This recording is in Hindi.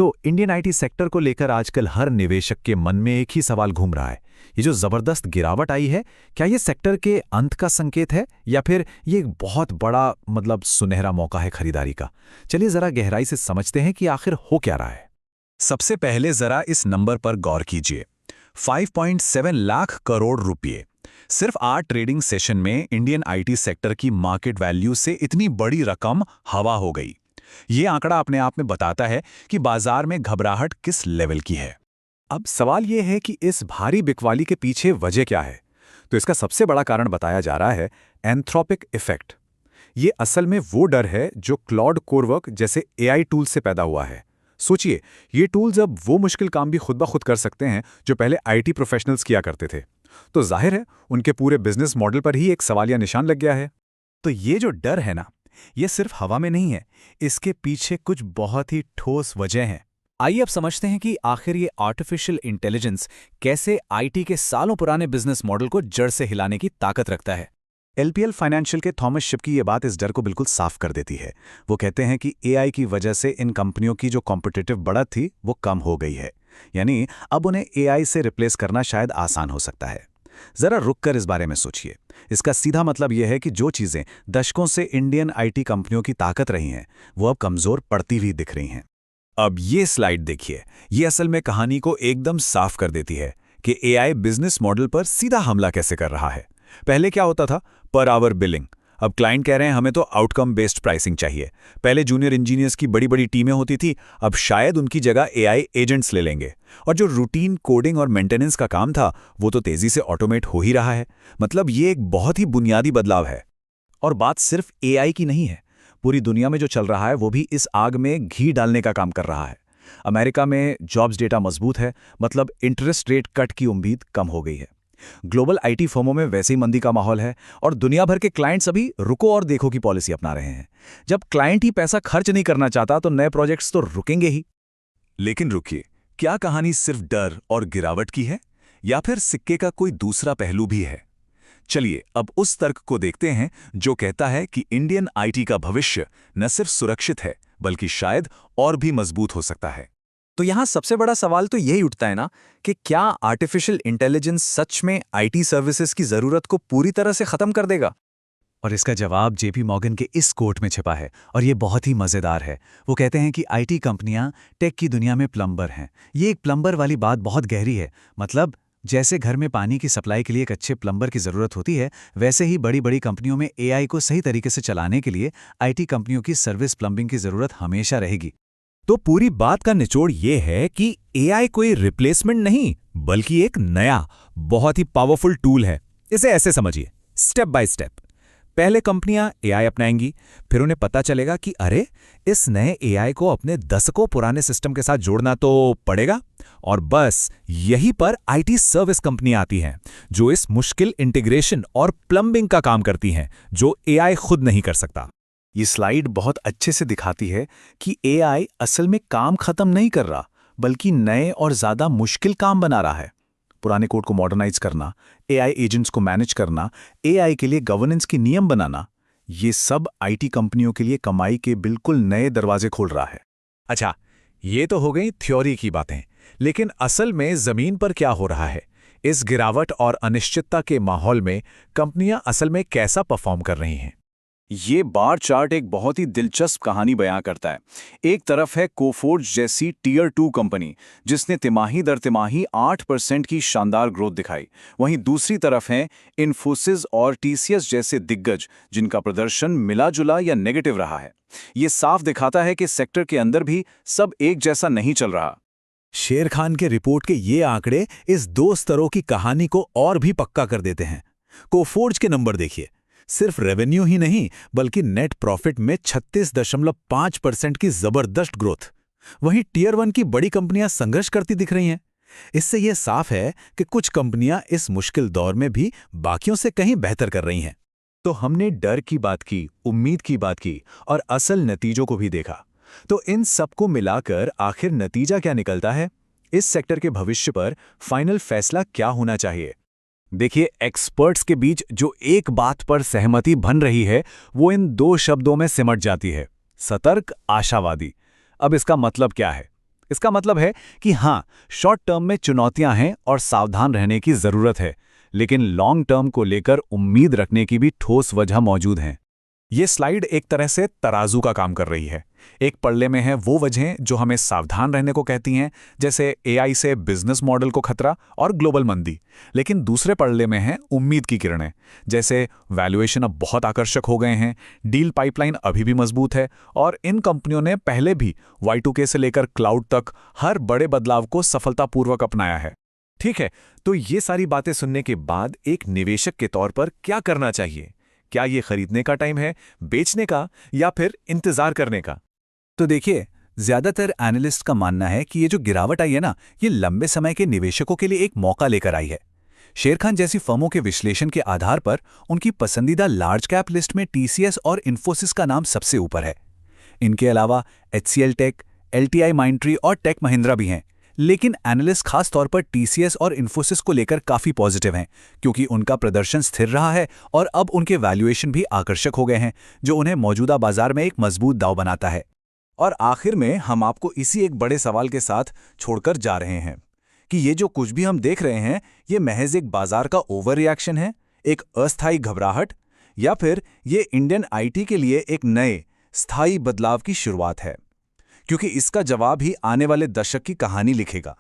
तो इंडियन आईटी सेक्टर को लेकर आजकल हर निवेशक के मन में एक ही सवाल घूम रहा है। ये जो जबरदस्त गिरावट आई है, क्या ये सेक्टर के अंत का संकेत है या फिर ये एक बहुत बड़ा सुनहरा मौका है खरीदारी का? चलिए जरा गहराई से समझते हैं कि आखिर हो क्या रहा है। सबसे पहले जरा इस नंबर पर गौर कीजिए। 5.7 लाख करोड़ रुपए। सिर्फ 8 ट्रेडिंग सेशन में इंडियन आईटी सेक्टर की मार्केट वैल्यू से इतनी बड़ी रकम हवा हो गई। ये आंकड़ा अपने आप में बताता है कि बाजार में घबराहट किस लेवल की है। अब सवाल ये है कि इस भारी बिकवाली के पीछे वजह क्या है? तो इसका सबसे बड़ा कारण बताया जा रहा है एंथ्रोपिक इफेक्ट। ये असल में वो डर है जो क्लॉड कोरवर्क जैसे एआई टूल से पैदा हुआ है। सोचिए, ये टूल्स अब वो मुश्किल काम भी खुद ब खुद कर सकते हैं जो पहले आईटी प्रोफेशनल्स किया करते थे। तो जाहिर है उनके पूरे बिजनेस मॉडल पर ही एक सवालिया निशान लग गया है। तो ये जो डर है ना, ये सिर्फ हवा में नहीं है, इसके पीछे कुछ बहुत ही ठोस वजह हैं। आइए अब समझते हैं कि आखिर ये आर्टिफिशियल इंटेलिजेंस कैसे आईटी के सालों पुराने बिजनेस मॉडल को जड़ से हिलाने की ताकत रखता है। एलपीएल फाइनेंशियल के थॉमस शिप की ये बात इस डर को बिल्कुल साफ कर देती है। वो कहते हैं कि एआई की वजह से इन कंपनियों की जो कॉम्पिटिटिव बढ़त थी वो कम हो गई है, यानी अब उन्हें एआई से रिप्लेस करना शायद आसान हो सकता है। जरा रुककर इस बारे में सोचिए। इसका सीधा मतलब यह है कि जो चीजें दशकों से इंडियन आईटी कंपनियों की ताकत रही हैं, वो अब कमजोर पड़ती हुई दिख रही हैं। अब ये स्लाइड देखिए, ये असल में कहानी को एकदम साफ कर देती है कि एआई बिजनेस मॉडल पर सीधा हमला कैसे कर रहा है। पहले क्या होता था? Per hour billing. अब क्लाइंट कह रहे हैं हमें तो आउटकम बेस्ड प्राइसिंग चाहिए। पहले जूनियर इंजीनियर्स की बड़ी बड़ी टीमें होती थी, अब शायद उनकी जगह एआई एजेंट्स ले लेंगे। और जो रूटीन कोडिंग और मेंटेनेंस का काम था, वो तो तेजी से ऑटोमेट हो ही रहा है। मतलब ये एक बहुत ही बुनियादी बदलाव है। और बात सिर्फ एआई की नहीं है, पूरी दुनिया में जो चल रहा है वो भी इस आग में घी डालने का काम कर रहा है। अमेरिका में जॉब्स डेटा मजबूत है, मतलब इंटरेस्ट रेट कट की उम्मीद कम हो गई है। ग्लोबल आईटी फर्मों में वैसे ही मंदी का माहौल है और दुनिया भर के क्लाइंट्स अभी रुको और देखो की पॉलिसी अपना रहे हैं। जब क्लाइंट ही पैसा खर्च नहीं करना चाहता तो नए प्रोजेक्ट्स तो रुकेंगे ही। लेकिन रुकिए, क्या कहानी सिर्फ डर और गिरावट की है या फिर सिक्के का कोई दूसरा पहलू भी है? चलिए अब उस तर्क को देखते हैं जो कहता है कि इंडियन आईटी का भविष्य न सिर्फ सुरक्षित है बल्कि शायद और भी मजबूत हो सकता है। तो यहाँ सबसे बड़ा सवाल तो यही उठता है ना कि क्या आर्टिफिशियल इंटेलिजेंस सच में आईटी सर्विसेज की जरूरत को पूरी तरह से खत्म कर देगा? और इसका जवाब जेपी मॉर्गन के इस कोट में छिपा है और ये बहुत ही मजेदार है। वो कहते हैं कि आईटी कंपनियां टेक की दुनिया में प्लम्बर हैं। ये एक प्लम्बर वाली बात बहुत गहरी है। मतलब जैसे घर में पानी की सप्लाई के लिए एक अच्छे प्लम्बर की जरूरत होती है, वैसे ही बड़ी बड़ी कंपनियों में एआई को सही तरीके से चलाने के लिए आईटी कंपनियों की सर्विस प्लम्बिंग की जरूरत हमेशा रहेगी। तो पूरी बात का निचोड़ ये है कि एआई कोई रिप्लेसमेंट नहीं बल्कि एक नया बहुत ही पावरफुल टूल है। इसे ऐसे समझिए, स्टेप बाय स्टेप। पहले कंपनियां एआई अपनाएंगी, फिर उन्हें पता चलेगा कि अरे इस नए एआई को अपने दशकों पुराने सिस्टम के साथ जोड़ना तो पड़ेगा। और बस यहीं पर आईटी सर्विस कंपनियां आती हैं जो इस मुश्किल इंटीग्रेशन और प्लम्बिंग का काम करती हैं जो एआई खुद नहीं कर सकता। ये स्लाइड बहुत अच्छे से दिखाती है कि एआई असल में काम खत्म नहीं कर रहा बल्कि नए और ज्यादा मुश्किल काम बना रहा है। पुराने कोड को मॉडर्नाइज करना, एआई एजेंट्स को मैनेज करना, एआई के लिए गवर्नेंस के नियम बनाना, ये सब आईटी कंपनियों के लिए कमाई के बिल्कुल नए दरवाजे खोल रहा है। अच्छा, ये तो हो गई थ्योरी की बातें, लेकिन असल में जमीन पर क्या हो रहा है? इस गिरावट और अनिश्चितता के माहौल में कंपनियां असल में कैसा परफॉर्म कर रही हैं? ये बार चार्ट एक बहुत ही दिलचस्प कहानी बयां करता है। एक तरफ है कोफोर्ज जैसी टियर 2 कंपनी जिसने तिमाही दर तिमाही 8% की शानदार ग्रोथ दिखाई। वहीं दूसरी तरफ हैं इन्फोसिस और टीसीएस जैसे दिग्गज जिनका प्रदर्शन मिला-जुला या नेगेटिव रहा है। ये साफ दिखाता है कि सेक्टर के अंदर भी सब एक जैसा नहीं चल रहा। शेर खान के रिपोर्ट के ये आंकड़े इस 2 स्तरों की कहानी को और भी पक्का कर देते हैं। कोफोर्ज के नंबर देखिए, सिर्फ रेवेन्यू ही नहीं बल्कि नेट प्रॉफिट में 36.5% की जबरदस्त ग्रोथ। वहीं टियर 1 की बड़ी कंपनियां संघर्ष करती दिख रही हैं। इससे यह साफ है कि कुछ कंपनियां इस मुश्किल दौर में भी बाकियों से कहीं बेहतर कर रही हैं। तो हमने डर की बात की, उम्मीद की बात की और असल नतीजों को भी देखा। तो इन सबको मिलाकर आखिर नतीजा क्या निकलता है? इस सेक्टर के भविष्य पर फाइनल फैसला क्या होना चाहिए? देखिए, एक्सपर्ट्स के बीच जो एक बात पर सहमति बन रही है वो इन 2 शब्दों में सिमट जाती है: सतर्क, आशावादी। अब इसका मतलब क्या है? इसका मतलब है कि हाँ, शॉर्ट टर्म में चुनौतियां हैं और सावधान रहने की जरूरत है, लेकिन लॉन्ग टर्म को लेकर उम्मीद रखने की भी ठोस वजह मौजूद हैं। ये स्लाइड एक तरह से तराजू का काम कर रही है। एक पल्ले में है वो वजहें जो हमें सावधान रहने को कहती हैं, जैसे एआई से बिजनेस मॉडल को खतरा और ग्लोबल मंदी, लेकिन दूसरे पल्ले में है उम्मीद की किरणें, जैसे वैल्यूएशन अब बहुत आकर्षक हो गए हैं, डील पाइपलाइन अभी भी मजबूत है और इन कंपनियों ने पहले भी Y2K से लेकर क्लाउड तक हर बड़े बदलाव को सफलतापूर्वक अपनाया है। ठीक है, तो ये सारी बातें सुनने के बाद एक निवेशक के तौर पर क्या करना चाहिए? क्या ये खरीदने का टाइम है, बेचने का, या फिर इंतजार करने का? तो देखिए, ज्यादातर एनालिस्ट का मानना है कि ये जो गिरावट आई है ना, ये लंबे समय के निवेशकों के लिए एक मौका लेकर आई है। शेरखान जैसी फर्मों के विश्लेषण के आधार पर उनकी पसंदीदा लार्ज कैप लिस्ट में TCS और इन्फोसिस का नाम सबसे ऊपर है। इनके अलावा HCL टेक, LTI माइंडट्री और टेक महिंद्रा भी हैं। लेकिन एनालिस्ट खास तौर पर TCS और इन्फोसिस को लेकर काफी पॉजिटिव हैं, क्योंकि उनका प्रदर्शन स्थिर रहा है और अब उनके वैल्यूएशन भी आकर्षक हो गए हैं, जो उन्हें मौजूदा बाजार में एक मजबूत दांव बनाता है। और आखिर में हम आपको इसी एक बड़े सवाल के साथ छोड़कर जा रहे हैं कि ये जो कुछ भी हम देख रहे हैं, ये महज एक बाजार का ओवर रिएक्शन है, एक अस्थायी घबराहट, या फिर ये इंडियन IT के लिए एक नए स्थायी बदलाव की शुरुआत है? क्योंकि इसका जवाब ही आने वाले दशक की कहानी लिखेगा।